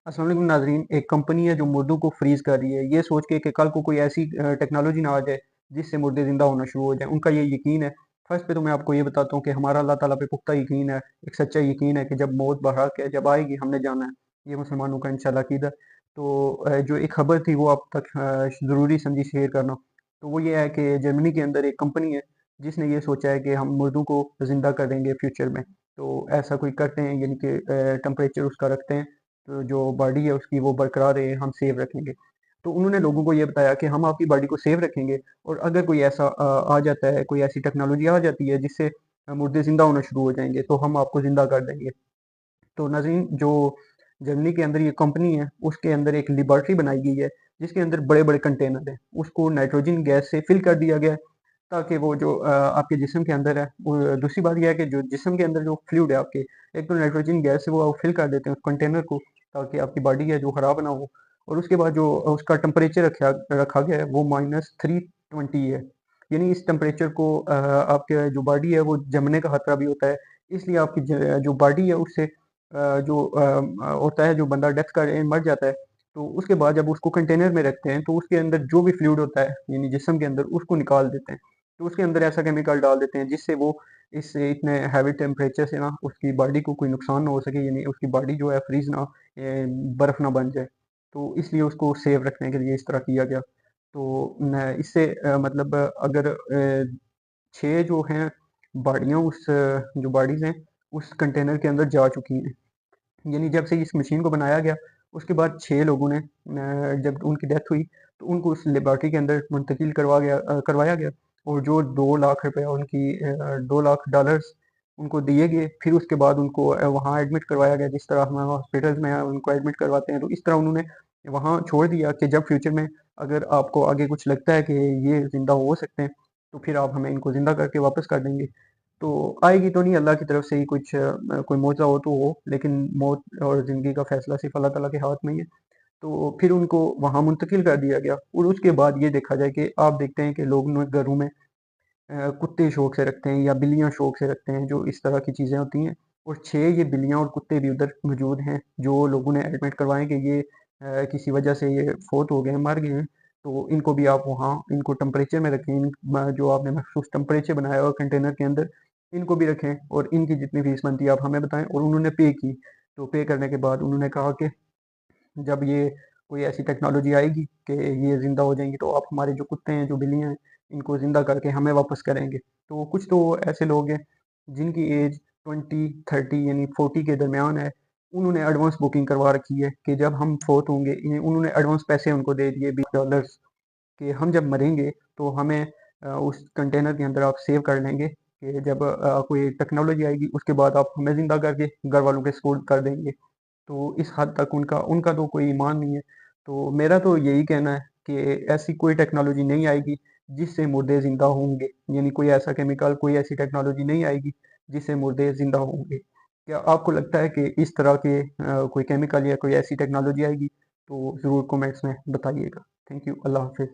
अस्सलाम वालेकुम नाज़रीन। एक कंपनी है जो मुर्दों को फ्रीज़ कर रही है, ये सोच के कि कल को कोई ऐसी टेक्नोलॉजी ना आ जाए जिससे मुर्दे ज़िंदा होना शुरू हो जाएँ। उनका ये यकीन है। फर्स्ट पे तो मैं आपको ये बताता हूँ कि हमारा अल्लाह ताला पे पुख्ता यकीन है, एक सच्चा यकीन है कि जब मौत बहक है, जब आएगी हमने जाना है। ये मुसलमानों का इंशाअल्लाह अक़ीदा। तो जो एक खबर थी वो आप तक ज़रूरी समझी शेयर करना। तो वो ये है कि जर्मनी के अंदर एक कंपनी है जिसने ये सोचा है कि हम मुर्दों को ज़िंदा कर देंगे फ्यूचर में। तो ऐसा कोई करते हैं, यानी कि टेम्परेचर उसका रखते हैं, तो जो बॉडी है उसकी वो बरकरार रहे, हम सेव रखेंगे। तो उन्होंने लोगों को ये बताया कि हम आपकी बॉडी को सेव रखेंगे, और अगर कोई ऐसा आ जाता है, कोई ऐसी टेक्नोलॉजी आ जाती है जिससे मुर्दे ज़िंदा होना शुरू हो जाएँगे, तो हम आपको ज़िंदा कर देंगे। तो नाज़रीन, जो जर्मनी के अंदर ये कंपनी है, उसके अंदर एक लैबोरेटरी बनाई गई है, जिसके अंदर बड़े-बड़े कंटेनर हैं। उसको नाइट्रोजन गैस से फिल कर दिया गया है, ताकि वो जो आपके जिस्म के अंदर है, वो दूसरी बात ये है कि जो जिस्म के अंदर जो फ्लूइड है आपके, एक तो नाइट्रोजन गैस से वो फिल कर देते हैं उस कंटेनर को, ताकि आपकी बॉडी है जो ख़राब ना हो। और उसके बाद जो उसका टेम्परेचर रखा रखा गया है वो -320 है। यानी इस टेम्परेचर को आपके जो बॉडी है वो जमने का खतरा भी होता है। इसलिए आपकी जो बॉडी है उससे होता है, जो बंदा डेथ का मर जाता है, तो उसके बाद जब उसको कंटेनर में रखते हैं तो उसके अंदर जो भी फ्लूइड होता है, यानी जिस्म के अंदर, उसको निकाल देते हैं। तो उसके अंदर ऐसा केमिकल डाल देते हैं जिससे वो इस इतने हैवी टेम्परेचर से ना उसकी बॉडी को कोई नुकसान ना हो सके, यानी उसकी बॉडी जो है फ्रीज ना, बर्फ़ ना बन जाए। तो इसलिए उसको सेव रखने के लिए इस तरह किया गया। तो न इससे मतलब अगर 6 जो हैं बॉडियाँ उस जो बॉडीज़ हैं उस कंटेनर के अंदर जा चुकी हैं। यानी जब से इस मशीन को बनाया गया, उसके बाद 6 लोगों ने जब उनकी डेथ हुई तो उनको उस लेबॉरेटरी के अंदर मुंतकिल करवाया गया, और जो 2 लाख रुपया उनकी 2 लाख डॉलर्स उनको दिए गए। फिर उसके बाद उनको वहाँ एडमिट करवाया गया, जिस तरह हम हॉस्पिटल्स में उनको एडमिट करवाते हैं, तो इस तरह उन्होंने वहाँ छोड़ दिया कि जब फ्यूचर में अगर आपको आगे कुछ लगता है कि ये ज़िंदा हो सकते हैं, तो फिर आप हमें इनको ज़िंदा करके वापस कर देंगे। तो आएगी तो नहीं, अल्लाह की तरफ से ही कुछ कोई मौज़ा हो तो हो, लेकिन मौत और ज़िंदगी का फ़ैसला सिर्फ़ अल्लाह ताला के हाथ में ही है। तो फिर उनको वहाँ मुंतकिल कर दिया गया, और उसके बाद ये देखा जाए कि आप देखते हैं कि लोग न घरों में कुत्ते शौक से रखते हैं या बिल्लियाँ शौक से रखते हैं, जो इस तरह की चीज़ें होती हैं। और 6 ये बिल्लियाँ और कुत्ते भी उधर मौजूद हैं, जो लोगों ने एडमिट करवाए कि ये किसी वजह से ये फ़ौत हो गए हैं, मर गए हैं। तो इनको भी आप वहाँ इनको टेम्परेचर में रखें, जो आपने मखसूस टेम्परेचर बनाया हुआ कंटेनर के अंदर, इनको भी रखें, और इनकी जितनी फ़ीस बनती है आप हमें बताएँ। और उन्होंने पे की। तो पे करने के बाद उन्होंने कहा कि जब ये कोई ऐसी टेक्नोलॉजी आएगी कि ये ज़िंदा हो जाएँगी, तो आप हमारे जो कुत्ते हैं, जो बिल्लियाँ हैं, इनको ज़िंदा करके हमें वापस करेंगे। तो कुछ तो ऐसे लोग हैं जिनकी एज 20-30 यानी 40 के दरमियान है, उन्होंने एडवांस बुकिंग करवा रखी है कि जब हम फ़ौत होंगे, उन्होंने एडवांस पैसे उनको दे दिए $20 कि हम जब मरेंगे तो हमें उस कंटेनर के अंदर आप सेव कर लेंगे, कि जब कोई टेक्नोलॉजी आएगी उसके बाद आप हमें ज़िंदा करके घर वालों के सुपुर्द कर देंगे। तो इस हद तक उनका उनका तो कोई ईमान नहीं है। तो मेरा तो यही कहना है कि ऐसी कोई टेक्नोलॉजी नहीं आएगी जिससे मुर्दे ज़िंदा होंगे, यानी कोई ऐसा केमिकल, कोई ऐसी टेक्नोलॉजी नहीं आएगी जिससे मुर्दे ज़िंदा होंगे। क्या आपको लगता है कि इस तरह के कोई केमिकल या कोई ऐसी टेक्नोलॉजी आएगी? तो ज़रूर कमेंट्स में बताइएगा। Thank you. अल्लाह हाफ़िज़।